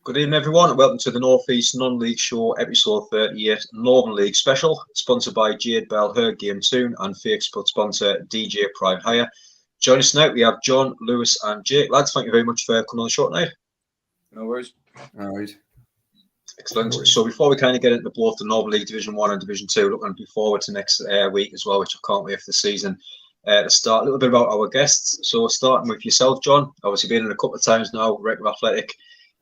Good evening, everyone, and welcome to the North East Non-League Show, episode 38, Northern League Special, sponsored by Jade Bell, Her Game Tune, and fake sport sponsor DJ Prime Hire. Join us tonight. We have John, Lewis, and Jake. Lads, thank you very much for coming on the show tonight. No worries. All right. Excellent. So before we kind of get into both the Northern League Division 1 and Division 2, looking forward to next week as well, which I can't wait for the season. To start a little bit about our guests. So starting with yourself, John, obviously been in a couple of times now, Wrexham Athletic.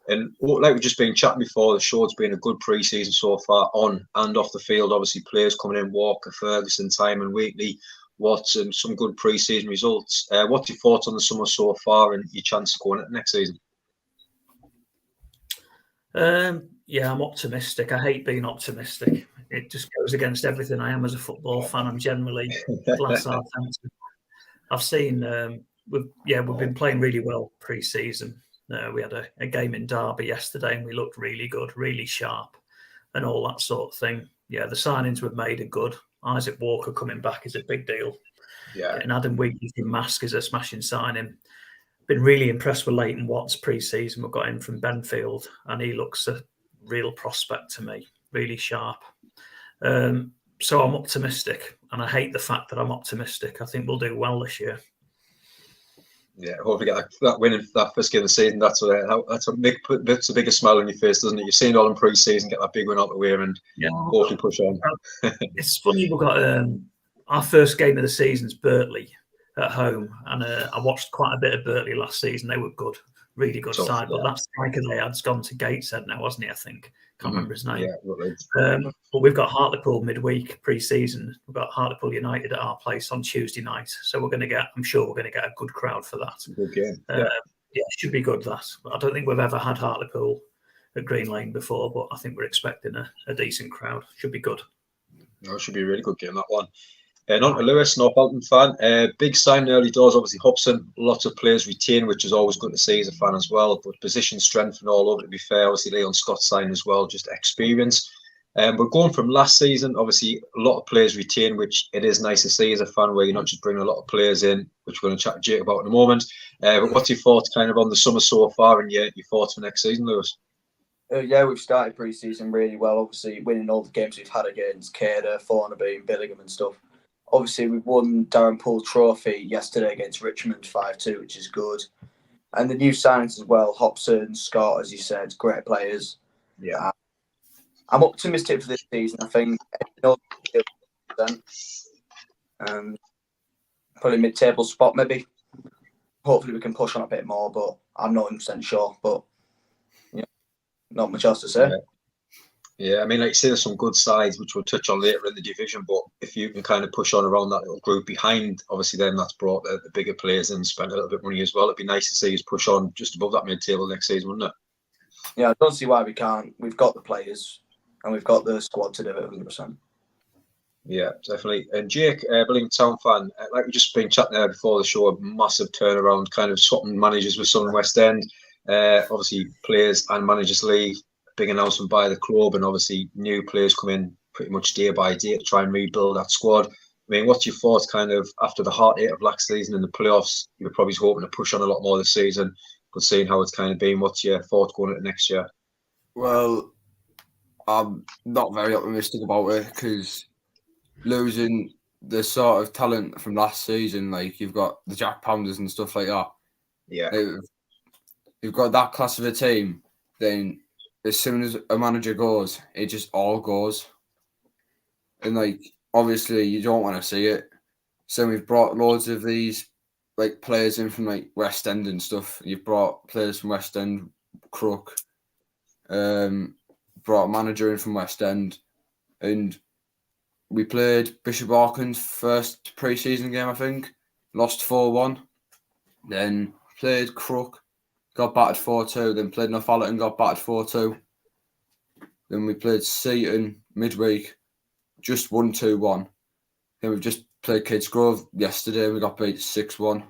And like we've just been chatting before, the show has been a good pre-season so far, on and off the field. Obviously, players coming in, Walker, Ferguson, Tymon, Wheatley, Watson, some good pre-season results. What's your thoughts on the summer so far and your chance of going into next season? Yeah, I'm optimistic. I hate being optimistic. It just goes against everything I am as a football fan. I'm generally glass half empty. I've seen, we've been playing really well pre-season. We had a game in Derby yesterday and we looked really good, really sharp and all that sort of thing. Yeah, the signings we've made are good. Isaac Walker coming back is a big deal. Yeah. And Adam Wheatley from Mask is a smashing signing. Been really impressed with Leighton Watts pre-season. We've got him from Benfield and he looks a real prospect to me, really sharp. So I'm optimistic and I hate the fact that I'm optimistic. I think we'll do well this year. Yeah, hopefully get that win in that first game of the season. That's puts a bigger smile on your face, doesn't it? You've seen it all in pre-season, get that big win out the way, and hopefully push on. It's funny, we've got our first game of the season's Birtley at home, and I watched quite a bit of Birtley last season. They were good, really good side. But that striker they had's gone to Gateshead now, hasn't he? I think can't remember his name. Yeah, but we've got Hartlepool midweek pre-season. We've got Hartlepool United at our place on Tuesday night, so I'm sure we're going to get a good crowd for that. Good game. It should be good. That I don't think we've ever had Hartlepool at Green Lane before, but I think we're expecting a decent crowd. Should be good. No, it should be a really good game, that one. And on to Lewis, Northampton fan. Big sign early doors, obviously Hobson. Lots of players retain, which is always good to see as a fan as well. But position strength and all over, to be fair. Obviously, Leon Scott signed as well, just experience. But going from last season, obviously, a lot of players retain, which it is nice to see as a fan, where you're not just bringing a lot of players in, which we're going to chat to Jake about in a moment. But what's your thoughts kind of on the summer so far and your thoughts for next season, Lewis? Yeah, we've started pre-season really well. Obviously, winning all the games we've had against Cater, Thornaby and Billingham and stuff. Obviously, we won Darren Poole Trophy yesterday against Richmond 5-2, which is good. And the new signings as well, Hobson, Scott, as you said, great players. Yeah. I'm optimistic for this season. I think probably mid-table spot maybe. Hopefully we can push on a bit more, but I'm not 100% sure. But not much else to say. Yeah, I mean, like you say, there's some good sides which we'll touch on later in the division. But if you can kind of push on around that little group behind, obviously, then that's brought the bigger players in and spend a little bit of money as well. It'd be nice to see us push on just above that mid-table next season, wouldn't it? Yeah, I don't see why we can't. We've got the players and we've got the squad to do it 100%. Yeah, definitely. And Jake, Billingham Town fan, like we've just been chatting there before the show, a massive turnaround, kind of swapping managers with Southern West End. Obviously, players and managers leave. Big announcement by the club, and obviously new players come in pretty much day by day to try and rebuild that squad. I mean, what's your thoughts kind of after the heartache of last season in the playoffs? You were probably hoping to push on a lot more this season, but seeing how it's kind of been, what's your thoughts going into next year? Well, I'm not very optimistic about it because losing the sort of talent from last season, like you've got the Jack Pounders and stuff like that. Yeah. You've got that class of a team, then as soon as a manager goes, it just all goes. And, like, obviously, you don't want to see it. So we've brought loads of these, like, players in from, like, West End and stuff. You've brought players from West End, Crook, brought a manager in from West End. And we played Bishop Auckland's first pre-season game, I think. Lost 4-1. Then played Crook. Got battered 4-2, then played Northallerton, got battered 4-2. Then we played Seaton midweek, just won 2-1. Then we've just played Kidsgrove yesterday, we got beat 6-1.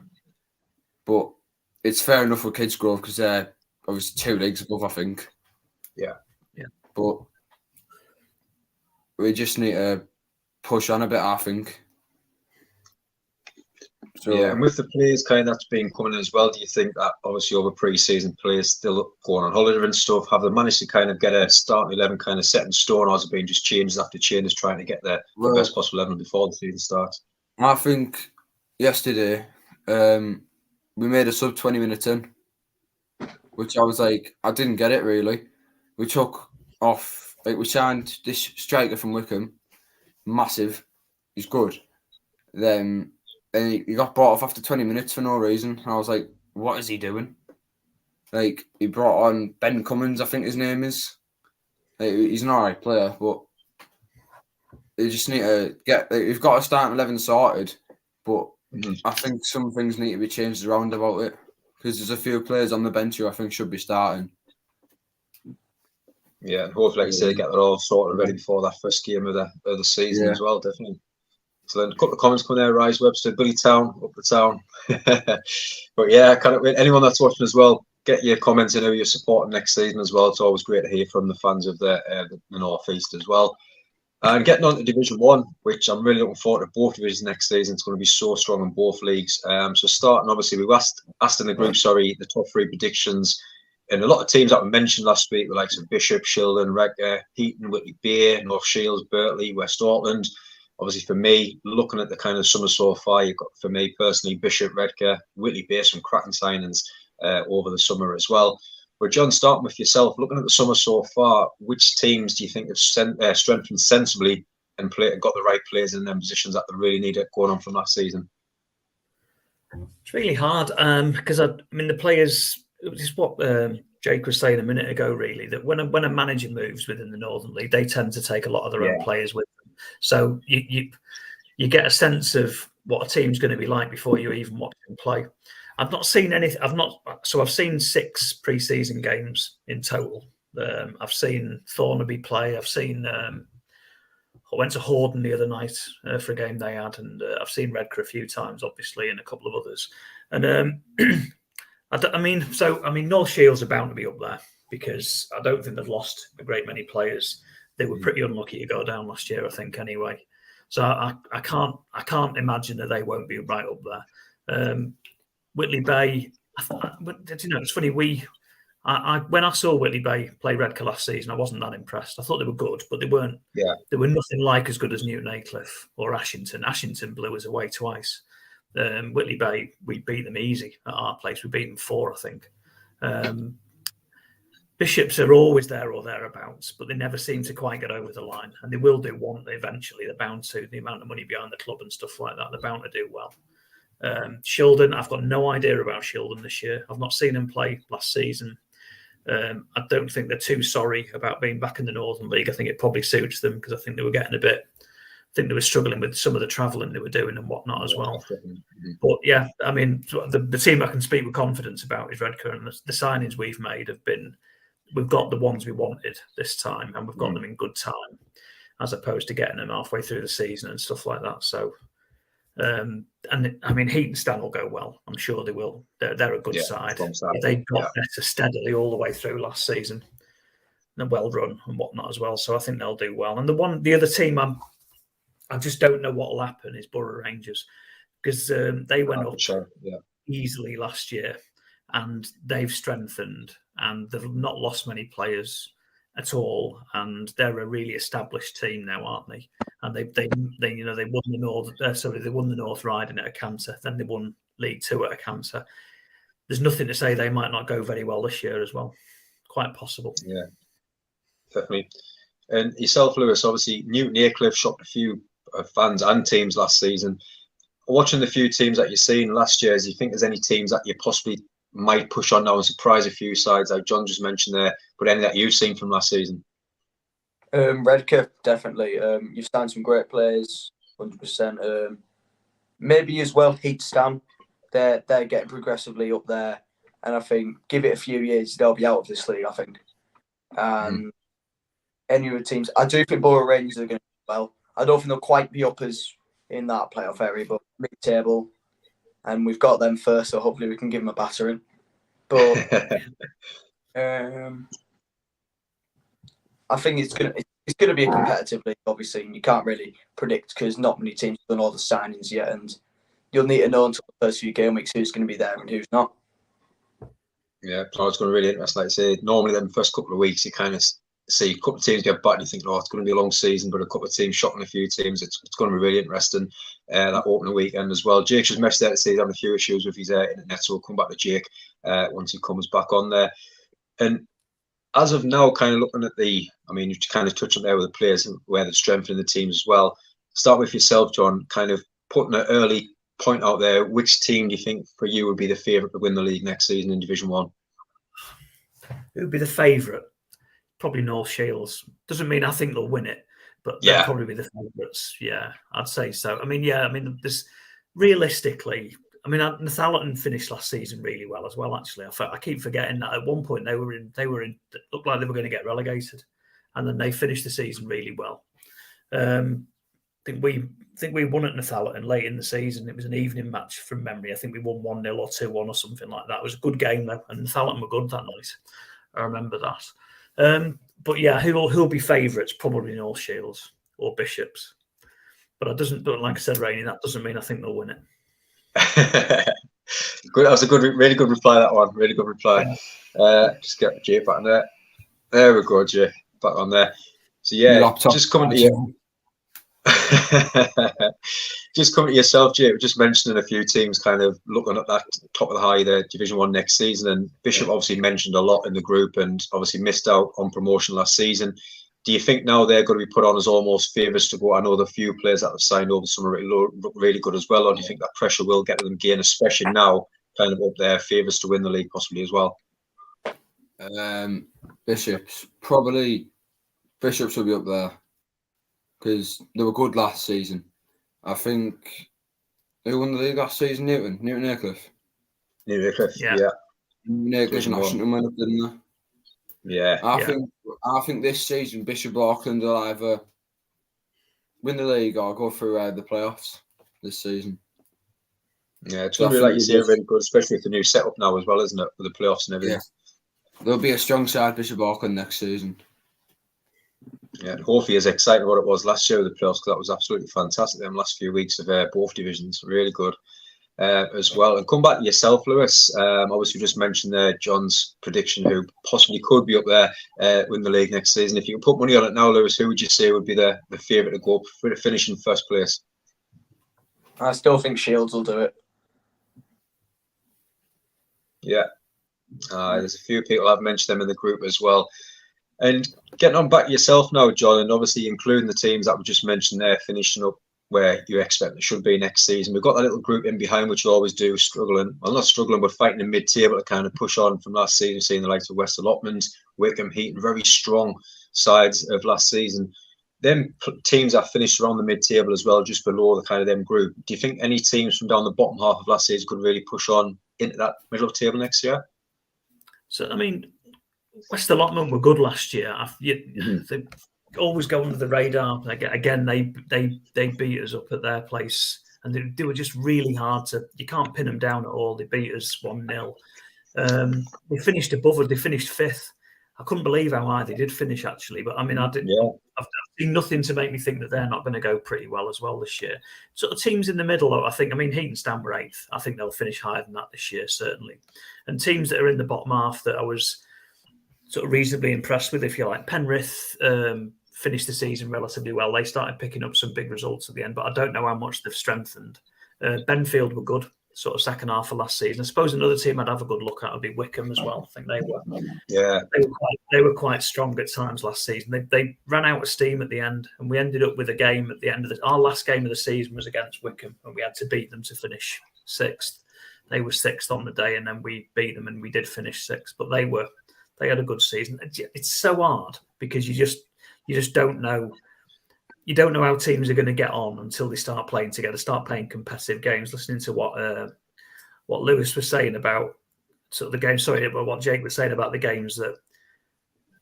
But it's fair enough with Kidsgrove because they're obviously 2 leagues above, I think. Yeah. But we just need to push on a bit, I think. So Yeah, and with the players kind of that's been coming in as well, do you think that obviously over pre-season players still going on holiday and stuff, have they managed to kind of get a starting 11 kind of set in stone, or has it been just changes after changes trying to get the best possible 11 before the season starts? I think yesterday we made a sub 20 minutes in, which I was like, I didn't get it really. We took off, like we signed this striker from Wickham, massive, he's good. Then he got brought off after 20 minutes for no reason. And I was like, what is he doing? Like, he brought on Ben Cummins, I think his name is. Like, he's an alright player, but they just need to get. Like, you've got to start 11 sorted, but I think some things need to be changed around about it because there's a few players on the bench who I think should be starting. Yeah, and hopefully, like you say, get that all sorted ready before that first game of the season as well, definitely. So then a couple of comments coming there, Rise Webster, Billy Town, up the town. But yeah, kind of anyone that's watching as well, get your comments in who you're supporting next season as well. It's always great to hear from the fans of the North East as well. And getting on to Division 1, which I'm really looking forward to both divisions next season. It's going to be so strong in both leagues. So starting, obviously, we asked in the group, the top 3 predictions. And a lot of teams that were mentioned last week were like Bishop, Shildon, Redcar, Heaton, Whitley Bay, North Shields, Birtley, West Auckland. Obviously, for me, looking at the kind of summer so far, you've got, for me personally, Bishop, Redcar, Whitley Bay, some cracking signings over the summer as well. But John, starting with yourself, looking at the summer so far, which teams do you think have strengthened sensibly and got the right players in their positions that they really need it going on from last season? It's really hard because I mean the players. It was what Jake was saying a minute ago. Really, that when a manager moves within the Northern League, they tend to take a lot of their own players with them. So you get a sense of what a team's going to be like before you even watch them play. I've not seen anything. I've seen 6 pre-season games in total. I've seen Thornaby play. I've seen. I went to Horden the other night for a game they had, and I've seen Redcar a few times, obviously, and a couple of others. And North Shields are bound to be up there because I don't think they've lost a great many players. They were pretty unlucky to go down last year, I think, anyway. So I can't imagine that they won't be right up there. Whitley Bay, it's funny. When I saw Whitley Bay play Redcar last season, I wasn't that impressed. I thought they were good, but they weren't. Yeah, they were nothing like as good as Newton Aycliffe or Ashington. Ashington blew us away twice. Whitley Bay, we beat them easy at our place. We beat them 4, I think. Bishops are always there or thereabouts, but they never seem to quite get over the line. And they will do one eventually. They're bound to. The amount of money behind the club and stuff like that, they're bound to do well. Shildon, I've got no idea about Shildon this year. I've not seen them play last season. I don't think they're too sorry about being back in the Northern League. I think it probably suits them because I think they were getting I think they were struggling with some of the travelling they were doing and whatnot as well. But yeah, I mean, the team I can speak with confidence about is Redcar, and the signings we've made we've got the ones we wanted this time, and we've got them in good time, as opposed to getting them halfway through the season and stuff like that. So, and I mean, Heaton Stan will go well. I'm sure they will. They're a good side. They got better steadily all the way through last season. They're well run and whatnot as well. So I think they'll do well. And the other team I just don't know what will happen is Borough Rangers, because they went up easily last year and they've strengthened and they've not lost many players at all, and they're a really established team now, aren't they? And they won the North Riding at Acanter, then they won League 2 at Acanter. There's nothing to say they might not go very well this year as well. Quite possible. Yeah, definitely. And yourself, Lewis, obviously Newton Aycliffe shocked a few fans and teams last season. Watching the few teams that you've seen last year, do you think there's any teams that you possibly might push on now and surprise a few sides, like John just mentioned there, but any that you've seen from last season? Redcar, definitely. You've signed some great players, 100%. Maybe as well, Heat Stan. They're getting progressively up there, and I think give it a few years, they'll be out of this league, I think. And any other teams, I do think Borough Rangers are going to do well. I don't think they'll quite be up as in that playoff area, but mid-table, and we've got them first, so hopefully we can give them a battering. But I think it's gonna be a competitive league, obviously, and you can't really predict because not many teams have done all the signings yet, and you'll need to know until the first few game weeks who's going to be there and who's not. Yeah, so it's going to be really interesting. Like I say, normally the first couple of weeks you kind of see a couple of teams get back and you think, oh, it's going to be a long season, but a couple of teams shocking a few teams. It's going to be really interesting, that opening weekend as well. Jake's just messaged there to say he's having a few issues with his internet, so we'll come back to Jake once he comes back on there. And as of now, kind of looking at you kind of touched on there with the players and where they're strengthening the teams as well. Start with yourself, John, kind of putting an early point out there. Which team do you think for you would be the favourite to win the league next season in Division 1? Who would be the favourite? Probably North Shields. Doesn't mean I think they'll win it, but they'll probably be the favourites. Yeah, I'd say so. There's realistically, Northallerton finished last season really well as well. Actually, I keep forgetting that at one point they were in. Looked like they were going to get relegated, and then they finished the season really well. I think we won at Northallerton late in the season. It was an evening match from memory. I think we won 1-0 or 2-1 or something like that. It was a good game though, and Northallerton were good that night. I remember that. But yeah, who'll be favourites? Probably North Shields or Bishops. But like I said, Rainey, that doesn't mean I think they'll win it. Good. That was a really good reply. That one, really good reply. Yeah. Just get Jay back on there. There we go, Jay, back on there. So yeah, just coming to you. Just coming to yourself, Jay. Just mentioning a few teams kind of looking at that top of the high there, Division 1 next season. And Bishop obviously mentioned a lot in the group and obviously missed out on promotion last season. Do you think now they're going to be put on as almost favourites to go? I know the few players that have signed over, some are really good as well. Or do you think that pressure will get to them again, especially now, kind of up there, favourites to win the league possibly as well? Bishops will be up there because they were good last season. I think who won the league last season? Newton Aycliffe. Newton Aycliffe, yeah. Newton Aycliffe and Ashington went up, didn't they? Yeah. I think this season Bishop Auckland will either win the league or go through the playoffs this season. Yeah, it's going to be, like you say, really good, especially with the new setup now as well, isn't it, for the playoffs and everything. Yeah. There'll be a strong side Bishop Auckland next season. Yeah, hopefully as exciting what it was last year with the playoffs, because that was absolutely fantastic. Them last few weeks of both divisions, really good as well. And come back to yourself, Lewis. Obviously, you just mentioned there John's prediction, who possibly could be up there win the league next season. If you could put money on it now, Lewis, who would you say would be the favourite to go for the finish in first place? I still think Shields will do it. Yeah, there's a few people I've mentioned them in the group as well. And getting on back to yourself now, John, and obviously including the teams that we just mentioned there, finishing up where you expect it should be next season. We've got that little group in behind, which we always do, not struggling, but fighting in mid-table to kind of push on from last season, seeing the likes of West Allotment, Wickham, Heaton, very strong sides of last season. Them teams that finished around the mid-table as well, just below the kind of them group. Do you think any teams from down the bottom half of last season could really push on into that middle of the table next year? So, West Allotment were good last year. They always go under the radar. Again, they beat us up at their place, and they were just really hard to. You can't pin them down at all. They beat us 1-0. They finished above us. They finished 5th. I couldn't believe how high they did finish, actually. But I've seen nothing to make me think that they're not going to go pretty well as well this year. Sort of teams in the middle, I think. Heaton Stand were 8th. I think they'll finish higher than that this year, certainly. And teams that are in the bottom half that I was sort of reasonably impressed with, if you like. Penrith finished the season relatively well. They started picking up some big results at the end, but I don't know how much they've strengthened. Benfield were good, sort of second half of last season. I suppose another team I'd have a good look at would be Wickham as well. I think they were. Yeah. They were quite strong at times last season. They ran out of steam at the end, and we ended up with a game at the end of our last game of the season was against Wickham, and we had to beat them to finish 6th. They were 6th on the day, and then we beat them, and we did finish 6th. But they had a good season. It's so hard because you just don't know. You don't know how teams are going to get on until they start playing together, start playing competitive games. Listening to what Lewis was saying about sort of the game, but what Jake was saying about the games that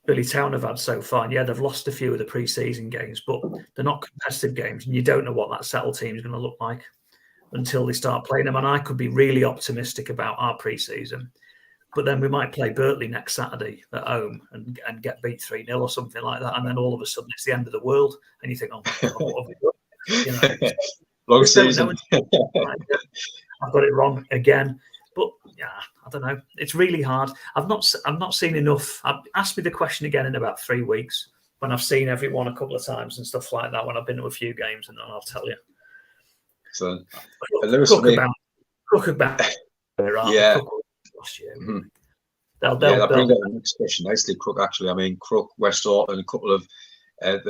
Billy Town have had so far. And yeah, they've lost a few of the pre-season games, but they're not competitive games, and you don't know what that settled team is going to look like until they start playing them. And I could be really optimistic about our pre-season. But then we might play Birtley next Saturday at home and get beat 3-0 or something like that. And then all of a sudden it's the end of the world. And you think, oh my God, what have we done? Long Just don't season. know. I've got it wrong again. But yeah, I don't know. It's really hard. I've not seen enough. Ask me the question again in about 3 weeks when I've seen everyone a couple of times and stuff like that. When I've been to a few games, and then I'll tell you. So, Crook about yeah. Last year. Mm-hmm. That brings up the next question nicely. Crook, actually. I mean, Crook, West Orton, a couple of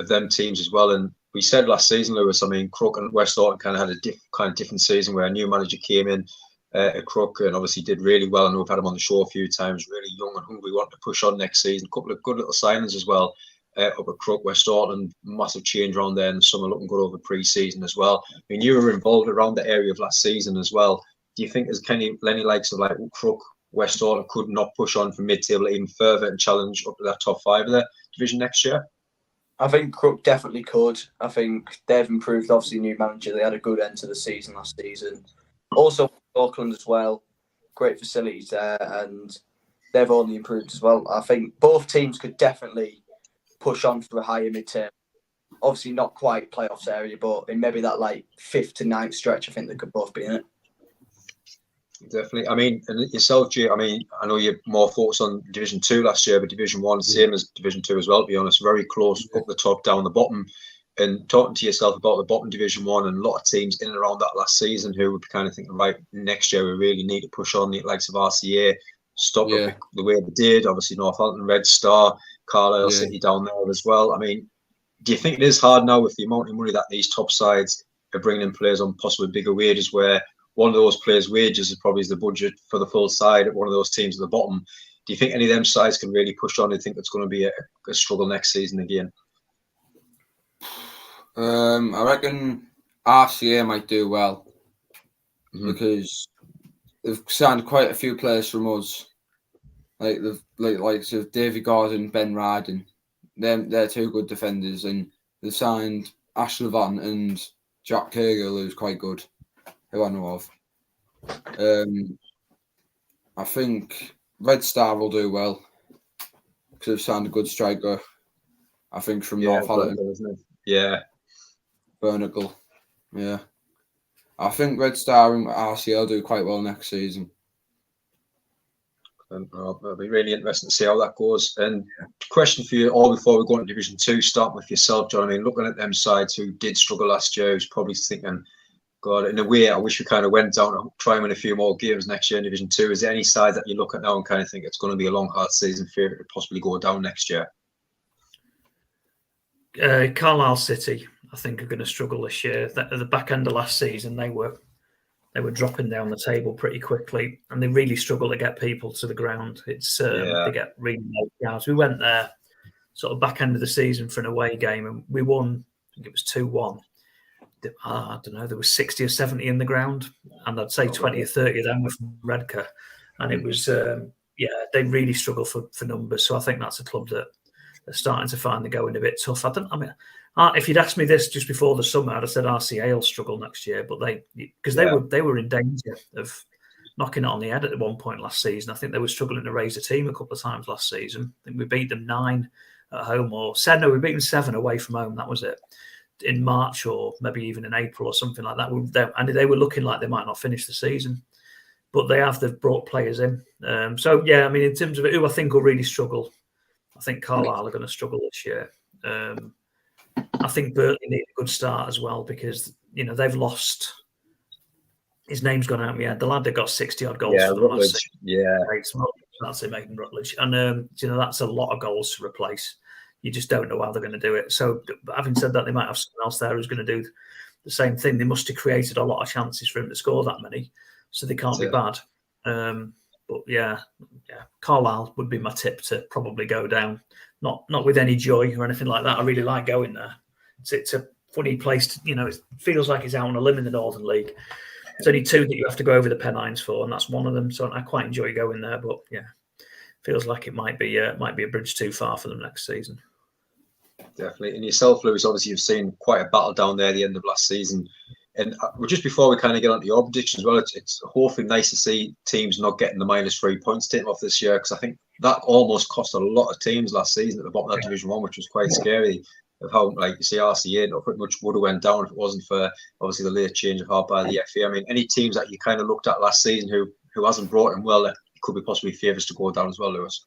them teams as well. And we said last season, Lewis, I mean, Crook and West Orton kind of had a different season where a new manager came in at Crook and obviously did really well. I know we've had him on the show a few times, really young and hungry, wanting to push on next season. A couple of good little signings as well up at Crook. West Orton, massive change around there, and some are looking good over pre-season as well. I mean, you were involved around the area of last season as well. Do you think there's any likes of like Crook, West Orton could not push on from mid-table even further and challenge up to that top 5 of the division next year? I think Crook definitely could. I think they've improved. Obviously, new manager. They had a good end to the season last season. Also, Auckland as well. Great facilities there, and they've only improved as well. I think both teams could definitely push on for a higher mid-term. Obviously, not quite playoffs area, but in maybe that like 5th to 9th stretch, I think they could both be in it. Definitely. I mean, and yourself, Jay, I mean, I know you're more focused on Division 2 last year, but Division 1, same as Division 2 as well, to be honest, very close up the top, down the bottom. And talking to yourself about the bottom Division 1 and a lot of teams in and around that last season who would be kind of thinking, right, next year we really need to push on the likes of RCA, stop it the way they did. Obviously, Northampton, Red Star, Carlisle City down there as well. I mean, do you think it is hard now with the amount of money that these top sides are bringing in players on possibly bigger wages where one of those players' wages is probably the budget for the full side at one of those teams at the bottom? Do you think any of them sides can really push on? Do you think it's going to be a struggle next season again? I reckon RCA might do well because they've signed quite a few players from us, like so Davy Gordon, Ben Ryden. They're 2 good defenders, and they've signed Ash Levan and Jack Cagle, who's quite good, who I know of. I think Red Star will do well because they've signed a good striker. I think from Northampton. Bernacle. Yeah. I think Red Star and RCL do quite well next season. It'll be really interesting to see how that goes. And question for you all before we go into Division 2, starting with yourself, John. I mean, looking at them sides who did struggle last year, who's probably thinking, God, in a way, I wish we kind of went down and try and win a few more games next year in Division 2. Is there any side that you look at now and kind of think it's going to be a long, hard season for it to possibly go down next year? Carlisle City, I think, are going to struggle this year. At the back end of last season, they were dropping down the table pretty quickly, and they really struggle to get people to the ground. It's they get really low crowds. We went there sort of back end of the season for an away game, and we won. I think it was 2-1. I don't know. There was 60 or 70 in the ground, and I'd say 20 or 30 of them were from Redcar, and it was they really struggle for numbers. So I think that's a club that they're starting to find they're going a bit tough. If you'd asked me this just before the summer, I'd have said RCA will struggle next year, but they were in danger of knocking it on the head at one point last season. I think they were struggling to raise a team a couple of times last season. I think we beat them 9 at home, we beat them 7 away from home. That was it in March or maybe even in April or something like that. And they were looking like they might not finish the season, but they've brought players in. In terms of who I think will really struggle, I think Carlisle are going to struggle this year. I think Berkeley need a good start as well because they've lost. His name's gone out of my head. The lad that got 60-odd goals for them last season. That's it, making Rutledge, and that's a lot of goals to replace. You just don't know how they're going to do it. So, having said that, they might have someone else there who's going to do the same thing. They must have created a lot of chances for him to score that many, so they can't be bad. But Carlisle would be my tip to probably go down. Not with any joy or anything like that. I really like going there. It's a funny place to, it feels like it's out on a limb in the Northern League. There's only 2 that you have to go over the Pennines for, and that's one of them. So I quite enjoy going there. But feels like it might be a bridge too far for them next season. Definitely. And yourself, Lewis, obviously you've seen quite a battle down there at the end of last season. And just before we kind of get onto your prediction as well, it's hopefully nice to see teams not getting the -3 points taken off this year, because I think that almost cost a lot of teams last season at the bottom of that Division 1, which was quite scary. how, like you say, RCA pretty much would have went down if it wasn't for obviously the late change of heart by the FA. I mean, any teams that you kind of looked at last season who hasn't brought him well, that could be possibly favourites to go down as well, Lewis.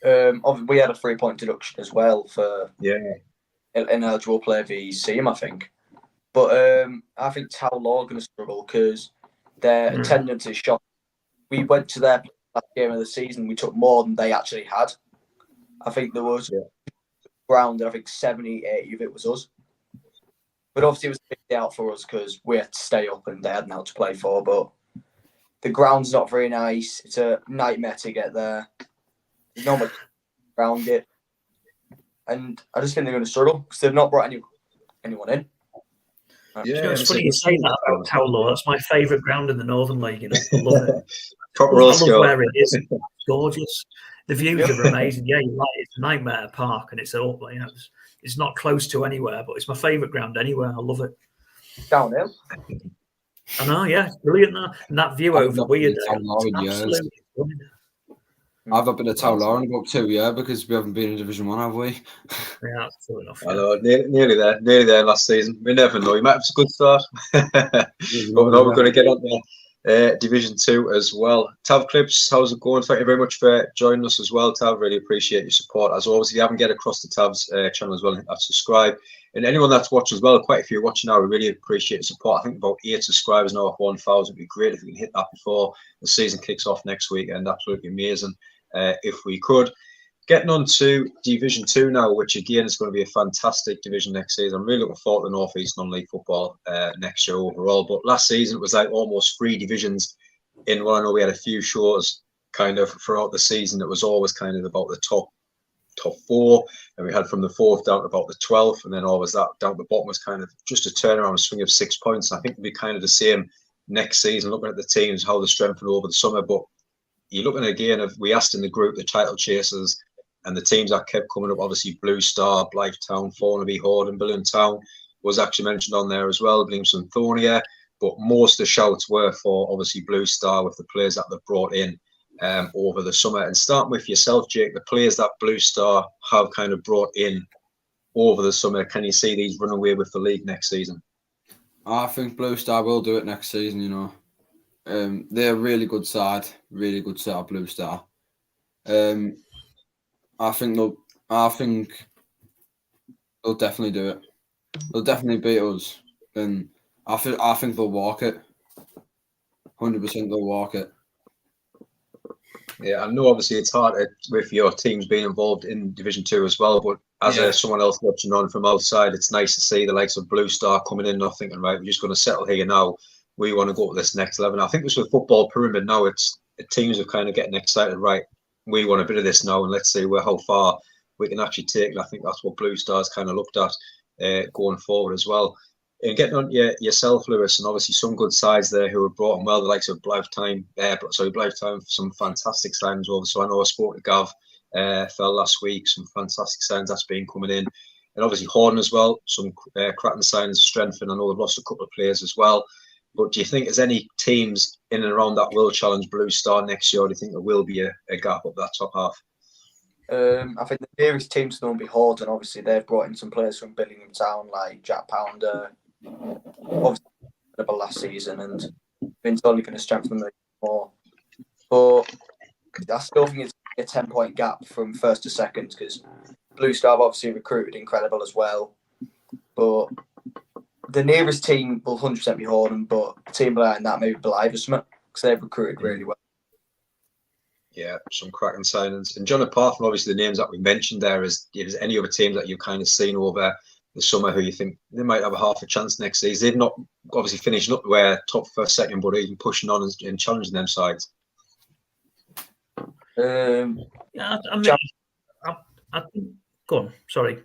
We had a 3-point deduction as well for ineligible player v Seam, I think. But I think Tow Law are going to struggle because their attendance is shocking. We went to their last game of the season, we took more than they actually had. I think there was ground, and I think 70, 80 of it was us. But obviously it was a big day out for us because we had to stay up and they had now to play for. But the ground's not very nice. It's a nightmare to get there. There's not much around it. And I just think they're going to struggle because they've not brought anyone in. It's funny you say that about Tow Law. That's my favourite ground in the Northern League. I love it. Proper I love where it is. It's gorgeous. The views are amazing. Yeah, you're right. It's Nightmare Park, and it's all it's not close to anywhere, but it's my favourite ground anywhere. I love it. Downhill. I know, yeah, it's brilliant. And that view over Weird. I've not been to Tow Law in about 2 years because we haven't been in Division 1, have we? Yeah, that's true enough. I know, nearly there last season. We never know. You might have a good start. But no, we're going to get on there. Division 2 as well. Tav Clips, how's it going? Thank you very much for joining us as well, Tav. Really appreciate your support. As always, if you haven't get across to Tav's channel as well, hit that subscribe. And anyone that's watching as well, quite a few watching now, we really appreciate your support. I think about 8 subscribers now off 1,000. It'd be great if we can hit that before the season kicks off next week, and absolutely amazing if we could. Getting on to Division 2 now, which again is going to be a fantastic division next season. I'm really looking forward to the North East Non-League football next year overall. But last season it was like almost 3 divisions in one. I know we had a few shows kind of throughout the season. It was always kind of about the top 4, and we had from the 4th down to about the 12th, and then always that down to the bottom was kind of just a turnaround swing of 6 points. I think it'll be kind of the same next season, looking at the teams, how they strengthen over the summer. But you're looking again, if we asked in the group the title chasers and the teams that kept coming up, obviously Blue Star, Blythe Town, Thornaby, Horden, Billion Town was actually mentioned on there as well, Williamson, Thonia. But most of the shouts were for obviously Blue Star with the players that they've brought in over the summer. And starting with yourself, Jake, the players that Blue Star have kind of brought in over the summer, can you see these run away with the league next season? I think Blue Star will do it next season, you know. They're a really good side, Blue Star. I think they'll definitely do it. They'll definitely beat us. And I think they'll walk it. 100% they'll walk it. Yeah, I know obviously it's hard with your teams being involved in Division 2 as well, but as someone else watching on from outside, it's nice to see the likes of Blue Star coming in, not thinking, right, we're just going to settle here now. We want to go to this next level. And I think it's with football pyramid now, it's teams are kind of getting excited, right, we want a bit of this now, and let's see how far we can actually take it. I think that's what Blue Star's kind of looked at going forward as well. And getting on yourself, Lewis, and obviously some good sides there who have brought in well, the likes of Blythe Town, some fantastic signs over. So I know I spoke to Gav fell last week, some fantastic signs that's been coming in. And obviously Horden as well, some cracking signs of strength, and I know they've lost a couple of players as well. But do you think there's any teams in and around that will challenge Blue Star next year, or do you think there will be a gap up that top half? I think the nearest team to them will be Horden. Obviously, they've brought in some players from Billingham Town, like Jack Pounder, obviously last season, and Vince only going to strengthen them more. But I still think it's a 10-point gap from first to second, because Blue Star have obviously recruited incredible as well. But the nearest team will 100% be Horden, but the team behind that maybe Blythe or something, because they've recruited really well. Yeah, some cracking signings. And John, apart from obviously the names that we mentioned there, is any other teams that you've kind of seen over the summer who you think they might have a half a chance next season? They've not obviously finishing up where top first, second, but even pushing on and challenging them sides. Yeah, I mean, I think. Go on. Sorry.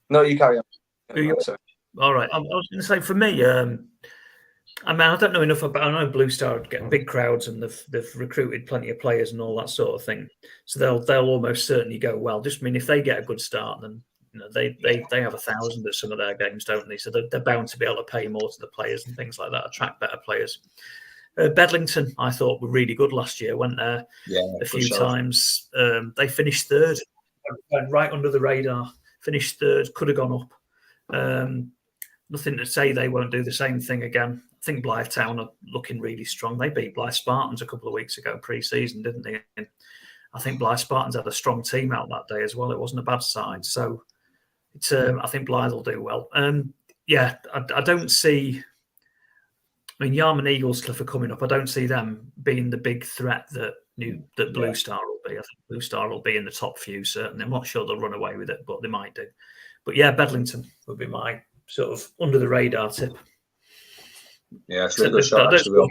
No, you carry on. All right. I was going to say for me, I mean, I don't know enough about. I know Blue Star get big crowds and they've recruited plenty of players and all that sort of thing. So they'll almost certainly go well. Just I mean, if they get a good start, then they have 1,000 at some of their games, don't they? So they're bound to be able to pay more to the players and things like that, attract better players. Bedlington, I thought, were really good last year. Went there a few times. They finished third, went right under the radar. finished third, could have gone up. Nothing to say they won't do the same thing again. I think Blythe Town are looking really strong. They beat Blythe Spartans a couple of weeks ago pre-season, didn't they? And I think Blythe Spartans had a strong team out that day as well. It wasn't a bad side. So it's, I think Blythe will do well. Yeah, I don't see... I mean, Yarm and Eaglescliff are coming up. I don't see them being the big threat that Blue Star will be. I think Blue Star will be in the top few, certainly. I'm not sure they'll run away with it, but they might do. But yeah, Bedlington would be my sort of under the radar tip. Yeah, it's really good shot. Actually,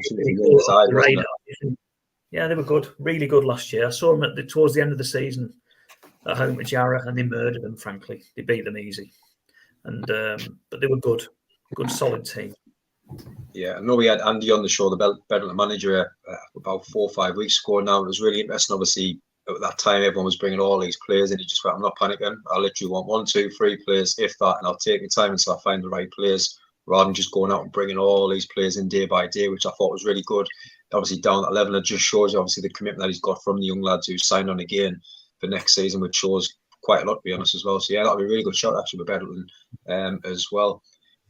yeah, they were good, really good last year. I saw them towards the end of the season at home at Jarrah, and they murdered them. Frankly, they beat them easy, and but they were good, solid team. Yeah, I know we had Andy on the show, the Bedlington manager, about 4 or 5 weeks ago now. It was really interesting. Obviously, at that time, everyone was bringing all these players, and he just went, "I'm not panicking. I literally want 1, 2, 3 players, if that, and I'll take my time until I find the right players, rather than just going out and bringing all these players in day by day," which I thought was really good. Obviously, down at 11, it just shows you obviously the commitment that he's got from the young lads who signed on again for next season, which shows quite a lot, to be honest, as well. So yeah, that'll be a really good shot actually with Bedlington as well.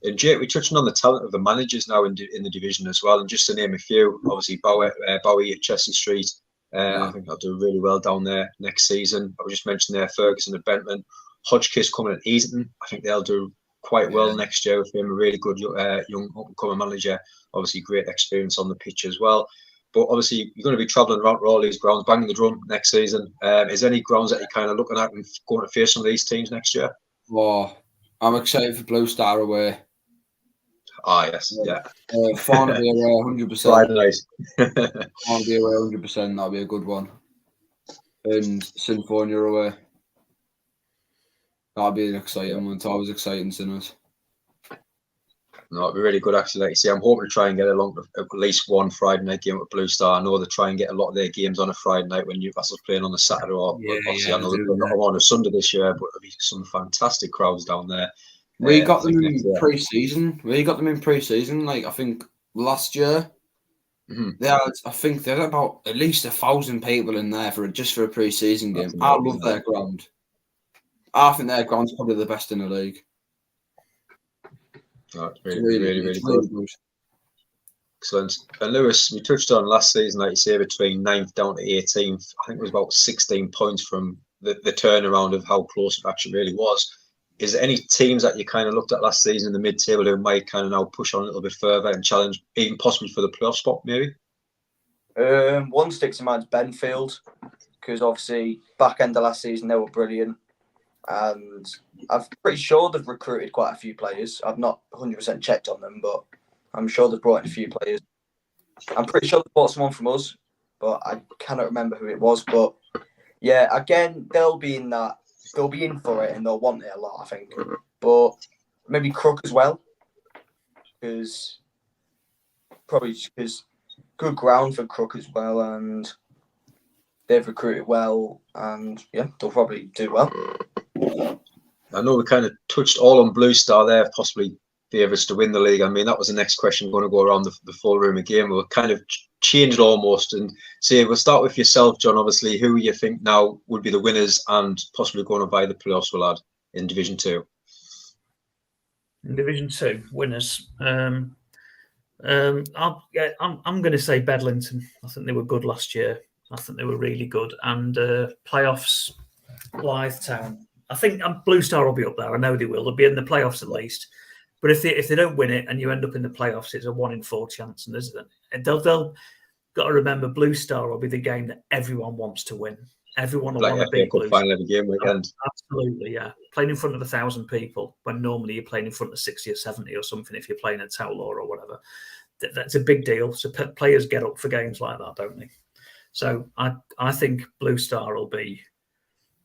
And Jake, we're touching on the talent of the managers now in the division as well. And just to name a few, obviously Bowie at Chester Street. I think they'll do really well down there next season. I was just mentioning there Ferguson at Bentman. Hodgkiss coming at Easington. I think they'll do quite well next year with him. A really good young up-and-coming manager. Obviously great experience on the pitch as well. But obviously you're going to be travelling around all these grounds, banging the drum next season. Is there any grounds that you're kind of looking at and going to face some of these teams next year? Well, I'm excited for Blue Star away. Yes, yeah. Farnaby away 100%. Friday night. Farnaby away 100%. That'll be a good one. And Symphonia away. That'll be an exciting one. It's always exciting, Sinners. No, it'd be really good actually. Like you say, I'm hoping to try and get along to at least one Friday night game with Blue Star. I know they try and get a lot of their games on a Friday night when Newcastle's playing on a Saturday. Or obviously, I know they've got them on a Sunday this year, but there'll be some fantastic crowds down there. We got them in pre-season. Like I think last year, they had. I think they had about at least 1,000 people in there for a pre-season game. I love their ground. I think their ground's probably the best in the league. Oh, it's really good. Excellent. And Lewis, we touched on last season, like you say, between 9th down to 18th. I think it was about 16 points from the turnaround of how close it actually really was. Is there any teams that you kind of looked at last season in the mid-table who might kind of now push on a little bit further and challenge, even possibly for the playoff spot, maybe? One sticks in mind is Benfield, because obviously back end of last season they were brilliant, and I'm pretty sure they've recruited quite a few players. I've not 100% checked on them, but I'm sure they've brought in a few players. I'm pretty sure they bought someone from us, but I cannot remember who it was. But yeah, again, they'll be in for it and they'll want it a lot, I think. But maybe Crook as well, because good ground for Crook as well, and they've recruited well, and yeah, they'll probably do well. I know we kind of touched all on Blue Star there, possibly favourites to win the league. I mean, that was the next question going to go around the full room again. We'll kind of change it almost and say, we'll start with yourself, John, obviously. Who you think now would be the winners and possibly going to buy the playoffs we'll add in Division 2? In Division 2, winners. I'm going to say Bedlington. I think they were good last year. I think they were really good. And playoffs, Blythe Town. I think Blue Star will be up there. I know they will. They'll be in the playoffs at least. But if they don't win it and you end up in the playoffs, it's a 1 in 4 chance. And they'll got to remember Blue Star will be the game that everyone wants to win. Everyone will want to beat Blue Star. Every game weekend. Absolutely, yeah. Playing in front of 1,000 people when normally you're playing in front of 60 or 70 or something if you're playing at Towlaw or whatever. That's a big deal. So players get up for games like that, don't they? So I think Blue Star will be.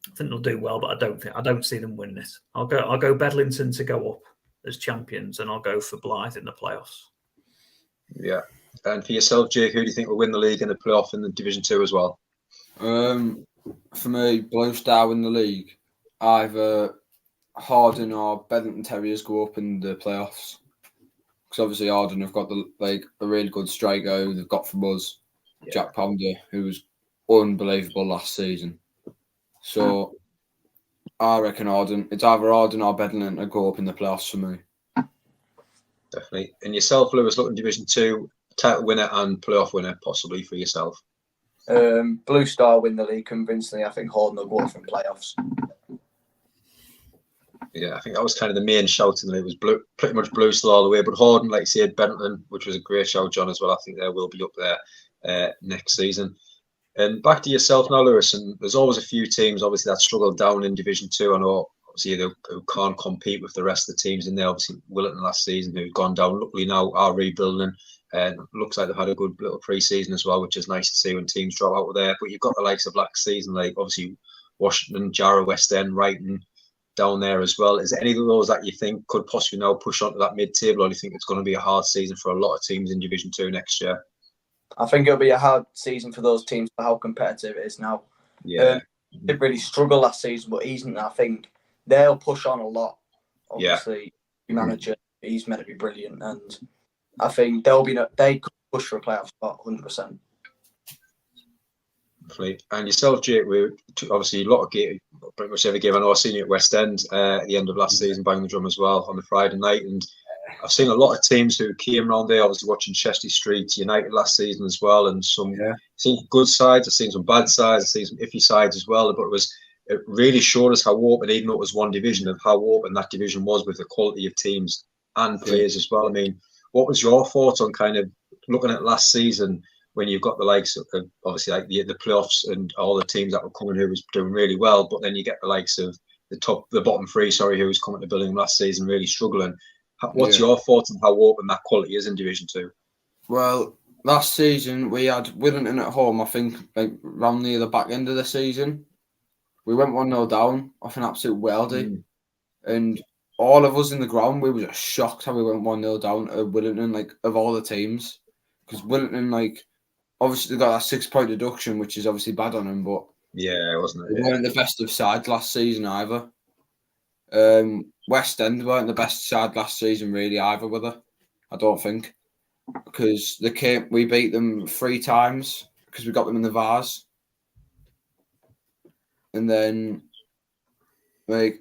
I think they'll do well, but I don't see them winning it. I'll go Bedlington to go up as champions, and I'll go for Blythe in the playoffs. Yeah. And for yourself, Jake, who do you think will win the league and the playoff in the Division 2 as well? For me, Blue Star win the league. Either Harden or Bedlington Terriers go up in the playoffs. Because obviously Harden have got a really good striker who they've got from us, Jack Pounder, who was unbelievable last season. So I reckon Arden. It's either Arden or Bedlington to go up in the playoffs for me. Definitely. And yourself, Lewis, looking Division 2, title winner and playoff winner, possibly for yourself. Blue Star win the league convincingly. I think Horden will go up in playoffs. Yeah, I think that was kind of the main shout in the league. It was pretty much Blue Star all the way. But Horden, like you said, Benton, which was a great shout, John, as well. I think they will be up there next season. And back to yourself now, Lewis. And there's always a few teams, obviously, that struggle down in Division 2. I know, obviously, who can't compete with the rest of the teams in there. Obviously, Willetton last season, who've gone down. Luckily now are rebuilding. And looks like they've had a good little pre-season as well, which is nice to see when teams drop out of there. But you've got the likes of last season, like obviously Washington, Jarrow, West End, Wrighton down there as well. Is there any of those that you think could possibly now push onto that mid-table, or do you think it's going to be a hard season for a lot of teams in Division 2 next year? I think it'll be a hard season for those teams for how competitive it is now. Yeah. They really struggled last season, but I think they'll push on a lot. Obviously, the manager, he's meant to be brilliant, and I think they could push for a playoff spot 100%. And yourself, Jake, we obviously a lot of game, pretty much every game. I know I've seen you at West End at the end of last season, banging the drum as well on the Friday night, and I've seen a lot of teams who came around there, obviously watching Chester Street United last season as well, and seen good sides, I've seen some bad sides, I've seen some iffy sides as well, but it really showed us how open, even though it was one division, of how open that division was with the quality of teams and players as well. I mean, what was your thoughts on kind of looking at last season when you've got the likes of obviously like the playoffs and all the teams that were coming who was doing really well, but then you get the likes of the bottom three, who was coming to Billingham last season really struggling. What's your thoughts on how open that quality is in Division 2? Well, last season we had Willington at home, I think, like round near the back end of the season. We went 1-0 down off an absolute weldy. And all of us in the ground, we were just shocked how we went 1-0 down at Willington, like, of all the teams. Because Willington, like, obviously they got that 6-point deduction, which is obviously bad on them, but wasn't it? They weren't the best of sides last season either. West End weren't the best side last season really either, were they? I don't think. Because we beat them 3 times because we got them in the Vars. And then, like,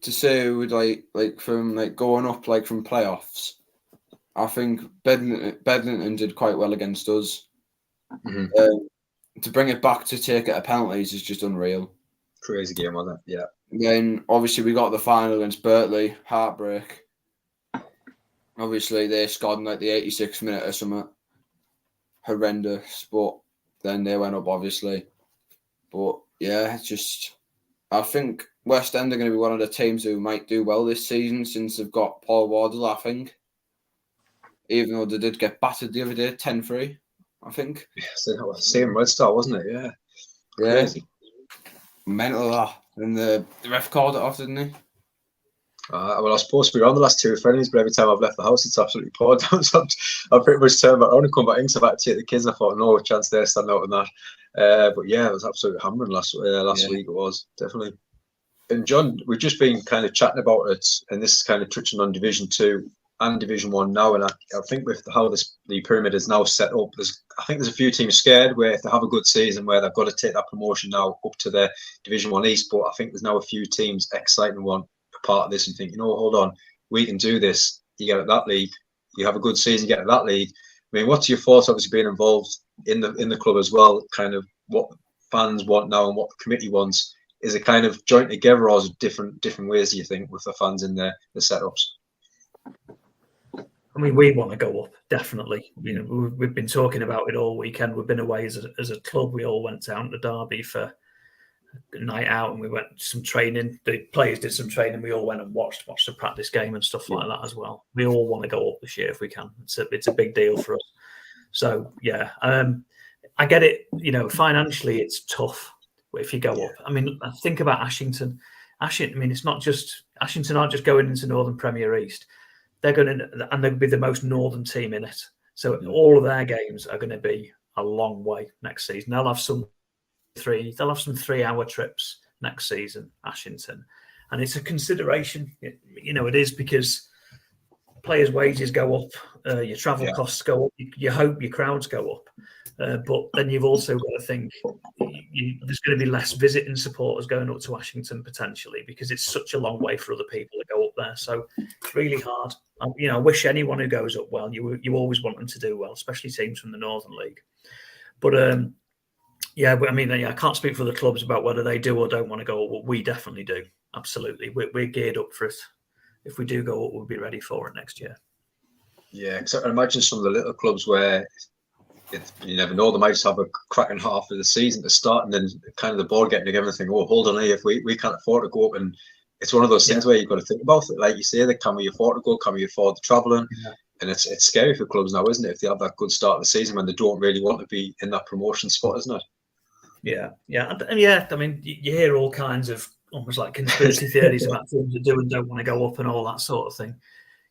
to say we'd like from like going up like from playoffs, I think Bedlington did quite well against us. To bring it back to take it at penalties is just unreal. Crazy game, wasn't it? Yeah. Then obviously we got the final against Berkeley, heartbreak. Obviously they scored in like the 86th minute or something. Horrendous, but then they went up obviously. But yeah, it's just I think West End are going to be one of the teams who might do well this season since they've got Paul Wardle, I think. Even though they did get battered the other day, 10-3, I think. Yeah, same Red Star, wasn't it? Yeah. Crazy. Mental that. And the ref called it off, didn't he? Well, I was supposed to be on the last 2 friendlies, but every time I've left the house, it's absolutely poured down. So I pretty much turned back on and come back in. So I had to take the kids. I thought, no chance there, standing out on that. But yeah, it was absolutely hammering last week. It was definitely. And John, we've just been kind of chatting about it, and this is kind of touching on Division 2 and Division 1 now. And I think with how the pyramid is now set up, I think there's a few teams scared where if they have a good season where they've got to take that promotion now up to the Division 1 East. But I think there's now a few teams exciting one part of this and think, hold on, we can do this. You get at that league, you have a good season, you get at that league. I mean, what's your thoughts, obviously being involved in the club as well, kind of what fans want now and what the committee wants? Is it kind of joint together, or is it different ways, do you think, with the fans in the setups? I mean, we want to go up, definitely. We've been talking about it all weekend. We've been away as a club. We all went down to Derby for a night out, and we went to some training. The players did some training. We all went and watched the practice game and stuff like that as well. We all want to go up this year if we can. It's a big deal for us. So yeah, I get it. Financially, it's tough if you go up. I mean, think about Ashington. I mean, it's not just Ashington aren't just going into Northern Premier East. They're going to, and they'll be the most northern team in it. So all of their games are going to be a long way next season. They'll have some 3-hour trips next season, Ashington, and it's a consideration. It is because players' wages go up, your travel costs go up. You hope your crowds go up. But then you've also got to think there's going to be less visiting supporters going up to Ashington potentially because it's such a long way for other people to go up there. So it's really hard. I wish anyone who goes up well, you always want them to do well, especially teams from the Northern League. But I can't speak for the clubs about whether they do or don't want to go up. Well, we definitely do. Absolutely. We're geared up for it. If we do go up, we'll be ready for it next year. Yeah, because I can imagine some of the little clubs where you never know, they might just have a cracking half of the season to start and then kind of the board getting together and think, oh, hold on here, if we can't afford to go up. And it's one of those things where you've got to think about it. Like you say, can we afford to go? Can we afford the travelling? Yeah. And it's scary for clubs now, isn't it? If they have that good start of the season when they don't really want to be in that promotion spot, isn't it? Yeah. I mean, you hear all kinds of almost like conspiracy theories about teams that do and don't want to go up and all that sort of thing.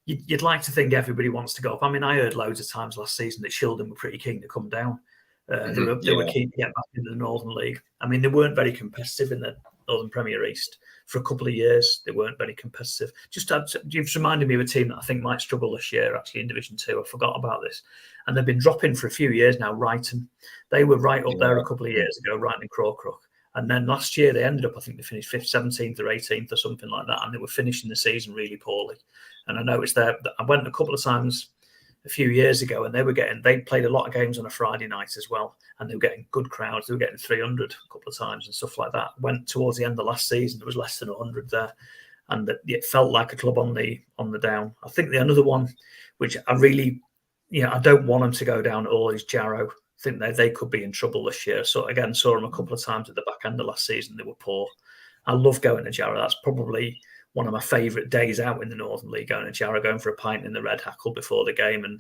You'd like to think everybody wants to go up. I mean, I heard loads of times last season that Shildon were pretty keen to come down. They were keen to get back into the Northern League. I mean, they weren't very competitive in the Northern Premier East for a couple of years. They weren't very competitive. You've reminded me of a team that I think might struggle this year, actually, in Division 2. I forgot about this. And they've been dropping for a few years now, Wrighton. They were right up there a couple of years ago, Wrighton and Crawcrook. And then last year they ended up, I think they finished 5th, 17th or 18th or something like that. And they were finishing the season really poorly. And I noticed that I went a couple of times a few years ago and they played a lot of games on a Friday night as well. And they were getting good crowds. They were getting 300 a couple of times and stuff like that. Went towards the end of last season, there was less than 100 there. And it felt like a club on the down. I think another one, which I really, I don't want them to go down at all, is Jarrow. I think they could be in trouble this year. So again, saw them a couple of times at the back end of last season. They were poor. I love going to Jarrow. That's probably one of my favourite days out in the Northern League, going to Jarrow, going for a pint in the Red Hackle before the game and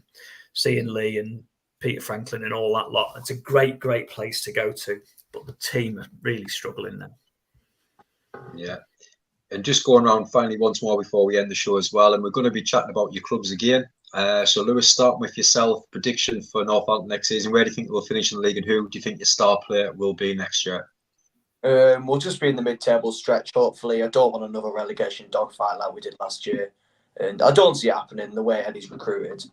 seeing Lee and Peter Franklin and all that lot. It's a great, great place to go to. But the team are really struggling now. Yeah. And just going around finally once more before we end the show as well. And we're going to be chatting about your clubs again. So Lewis, starting with yourself, prediction for Northampton next season. Where do you think we'll finish in the league and who do you think your star player will be next year? We'll just be in the mid-table stretch, hopefully. I don't want another relegation dogfight like we did last year. And I don't see it happening the way Eddie's recruited.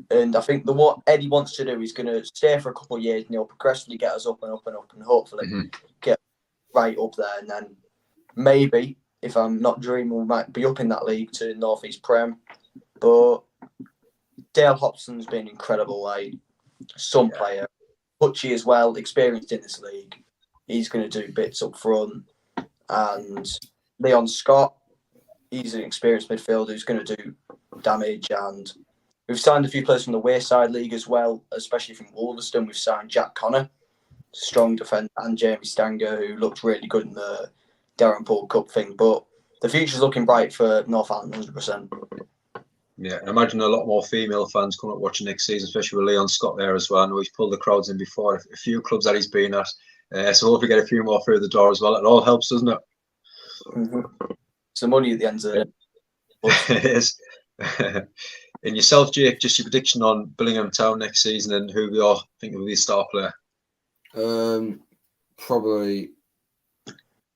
And I think what Eddie wants to do is going to stay for a couple of years and he'll progressively get us up and up and up and hopefully get right up there. And then maybe, if I'm not dreaming, we might be up in that league to North East Prem. But Dale Hobson's been incredible, player. Hutchie as well, experienced in this league. He's going to do bits up front. And Leon Scott, he's an experienced midfielder who's going to do damage. And we've signed a few players from the Wayside League as well, especially from Wolverston. We've signed Jack Connor, strong defender, and Jamie Stanger, who looked really good in the Darren Poole Cup thing. But the future's looking bright for Northampton, 100%. Yeah, and I imagine a lot more female fans coming up watching next season, especially with Leon Scott there as well. I know he's pulled the crowds in before, a few clubs that he's been at. So hope we get a few more through the door as well. It all helps, doesn't it? Mm-hmm. It's the money at the end of it. It is. And yourself, Jake, just your prediction on Billingham Town next season and who we all think will be a star player? Probably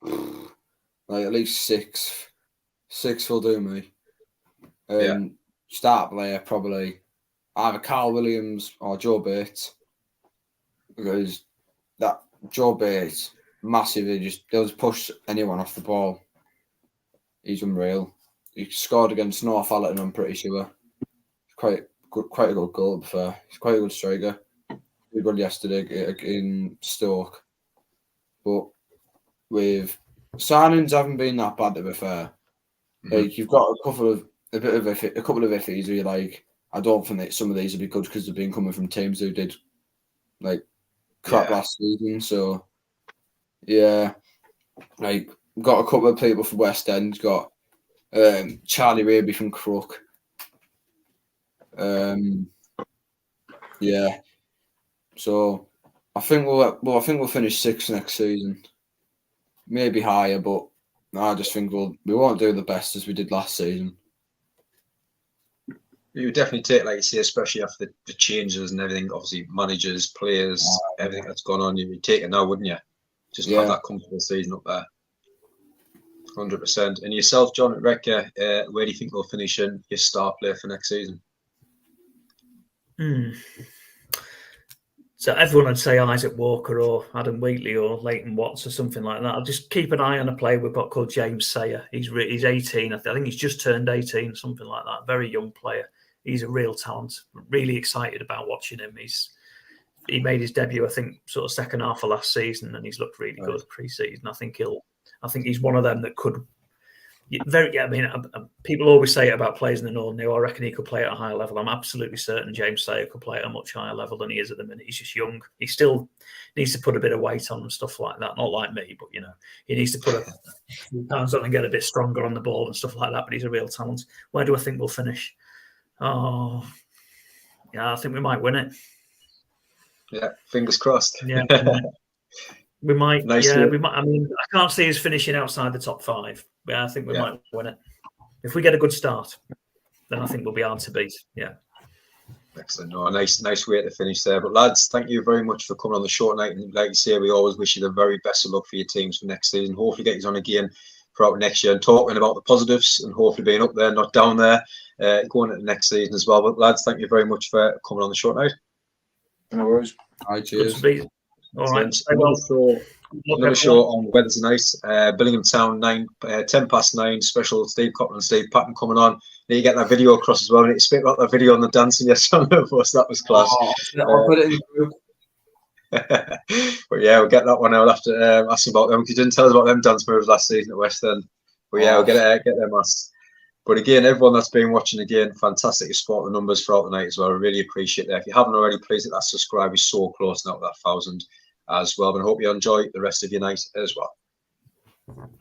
at least six. 6 will do me. Start player, probably either Carl Williams or Joe Bates. Because that Joe Bates, massively, they'll just push anyone off the ball. He's unreal. He scored against Northallerton, I'm pretty sure. Quite a good goal, to be fair. He's quite a good striker. He got yesterday in Stoke. But with signings haven't been that bad, to be fair. You've got a couple of iffies where you're like, I don't think that some of these will be good because they've been coming from teams who did crap last season. So got a couple of people from West End. Got Charlie Raby from Crook. So I think we'll finish 6th next season, maybe higher, but I just think we won't do the best as we did last season. You would definitely take, like you say, especially after the changes and everything, obviously managers, players, everything that's gone on, you would take it now, wouldn't you? Just have that comfortable season up there. 100%. And yourself, John, at Wrecker, where do you think we'll finish in your star player for next season? So everyone would say Isaac Walker or Adam Wheatley or Leighton Watts or something like that. I'll just keep an eye on a player we've got called James Sayer. He's 18. I think he's just turned 18, something like that. Very young player. He's a real talent. Really excited about watching him. He made his debut, I think, sort of second half of last season, and he's looked really good pre-season. I think he's one of them that could. People always say it about players in the Northern. I reckon he could play at a higher level. I'm absolutely certain James Sayer could play at a much higher level than he is at the minute. He's just young. He still needs to put a bit of weight on and stuff like that. Not like me, but he needs to put a few pounds on and get a bit stronger on the ball and stuff like that. But he's a real talent. Where do I think we'll finish? Oh, yeah, I think we might win it. Yeah, fingers crossed. Yeah, we might. Nice we might. I mean, I can't see us finishing outside the top 5. Yeah, I think we might win it. If we get a good start, then I think we'll be hard to beat. Yeah. Excellent. No, nice way to finish there. But lads, thank you very much for coming on the show tonight. And like you say, we always wish you the very best of luck for your teams for next season. Hopefully get you on again throughout next year and talking about the positives and hopefully being up there, not down there, going into the next season as well. But lads, thank you very much for coming on the show tonight. No worries. All right, cheers. All right. Another show on Wednesday night. Billingham Town 9 special. Steve Copeland, Steve Patton coming on. Need to get that video across as well. We need to speak about that video on the dancing yesterday on the bus. That was class. I'll put it in the group. But yeah, we'll get that one. I'll have to ask you about them because you didn't tell us about them dance moves last season at West End. But yeah, we'll get them asked. But again, everyone that's been watching, again, fantastic to support the numbers throughout the night as well. I really appreciate that. If you haven't already, please hit that subscribe. We're so close now to that 1,000 as well. And I hope you enjoy the rest of your night as well.